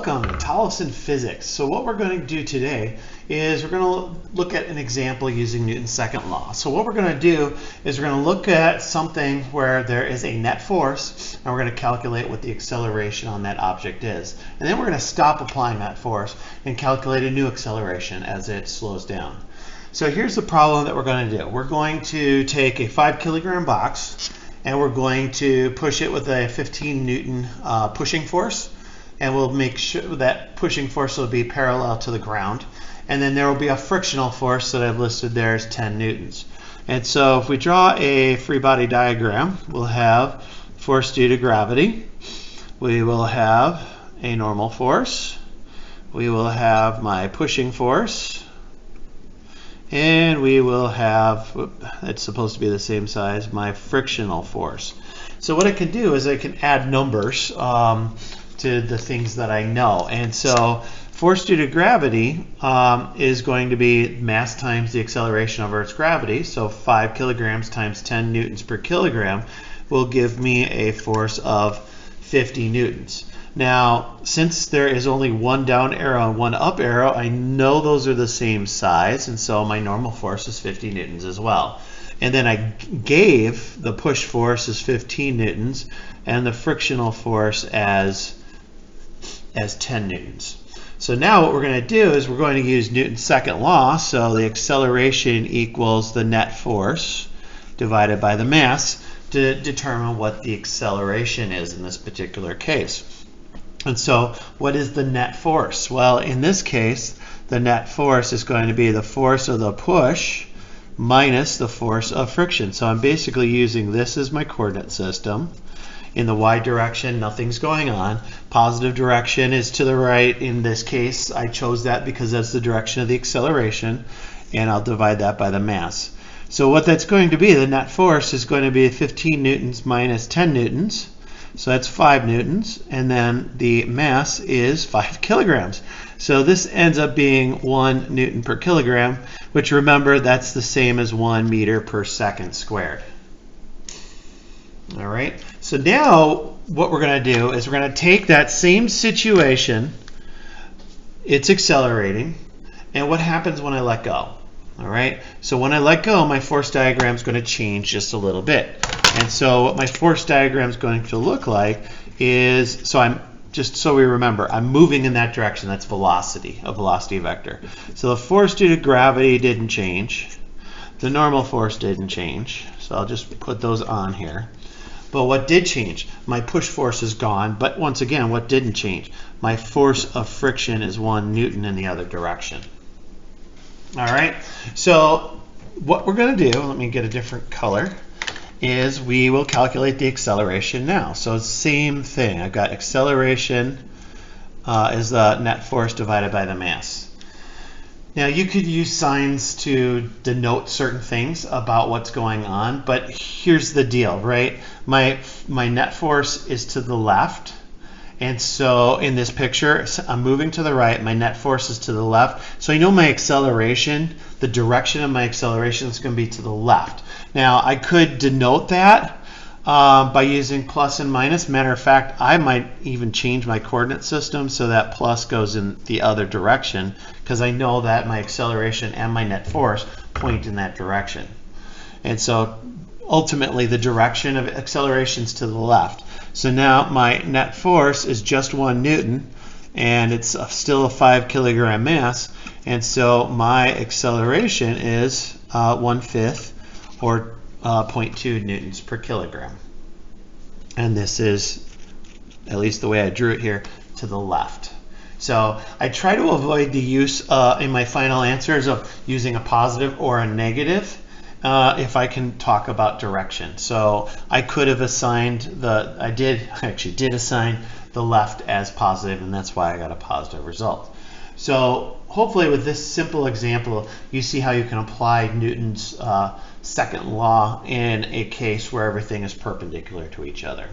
Welcome to Tolleson Physics. So what we're going to do today is we're going to look at an example using Newton's second law. So what we're going to do is we're going to look at something where there is a net force, and we're going to calculate what the acceleration on that object is. And then we're going to stop applying that force and calculate a new acceleration as it slows down. So here's the problem that we're going to do. We're going to take a 5 kilogram box and we're going to push it with a 15 Newton pushing force. And we'll make sure that pushing force will be parallel to the ground. And then there will be a frictional force that I've listed there as 10 newtons. And so if we draw a free body diagram, we'll have force due to gravity. We will have a normal force. We will have my pushing force. And we will have, it's supposed to be the same size, my frictional force. So what I can do is I can add numbers to the things that I know. And so force due to gravity is going to be mass times the acceleration over its gravity. So 5 kilograms times 10 newtons per kilogram will give me a force of 50 newtons. Now, since there is only one down arrow and one up arrow, I know those are the same size, and so my normal force is 50 newtons as well. And then I gave the push force as 15 newtons and the frictional force as 10 newtons. So now what we're going to do is we're going to use Newton's second law. So the acceleration equals the net force divided by the mass to determine what the acceleration is in this particular case. And so what is the net force? Well, in this case, the net force is going to be the force of the push minus the force of friction. So I'm basically using this as my coordinate system. In the y direction, nothing's going on. Positive direction is to the right. In this case, I chose that because that's the direction of the acceleration, and I'll divide that by the mass. So what that's going to be, the net force is going to be 15 newtons minus 10 newtons. So that's 5 newtons, and then the mass is 5 kilograms. So this ends up being 1 newton per kilogram, which remember, that's the same as 1 meter per second squared. All right, so now what we're going to do is we're going to take that same situation, it's accelerating, and what happens when I let go? All right, so when I let go, my force diagram is going to change just a little bit. And so what my force diagram is going to look like is, so I'm just so we remember, I'm moving in that direction. That's velocity, a velocity vector. So the force due to gravity didn't change. The normal force didn't change. So I'll just put those on here. But what did change? My push force is gone. But once again, what didn't change? My force of friction is 1 newton in the other direction. All right, so what we're going to do, let me get a different color, is we will calculate the acceleration now. So same thing. I've got acceleration is the net force divided by the mass. Now you could use signs to denote certain things about what's going on, but here's the deal, right? My net force is to the left. And so in this picture, I'm moving to the right, my net force is to the left. So I know my acceleration, the direction of my acceleration is going to be to the left. Now I could denote that by using plus and minus. Matter of fact, I might even change my coordinate system so that plus goes in the other direction, because I know that my acceleration and my net force point in that direction. And so ultimately the direction of acceleration is to the left. So now my net force is just 1 newton, and it's still a 5 kilogram mass, and so my acceleration is 1/5 or 0.2 newtons per kilogram. And this is, at least the way I drew it here, to the left. So I try to avoid the use in my final answers of using a positive or a negative if I can talk about direction. So I could have assigned I actually did assign the left as positive, and that's why I got a positive result. So hopefully with this simple example, you see how you can apply Newton's second law in a case where everything is perpendicular to each other.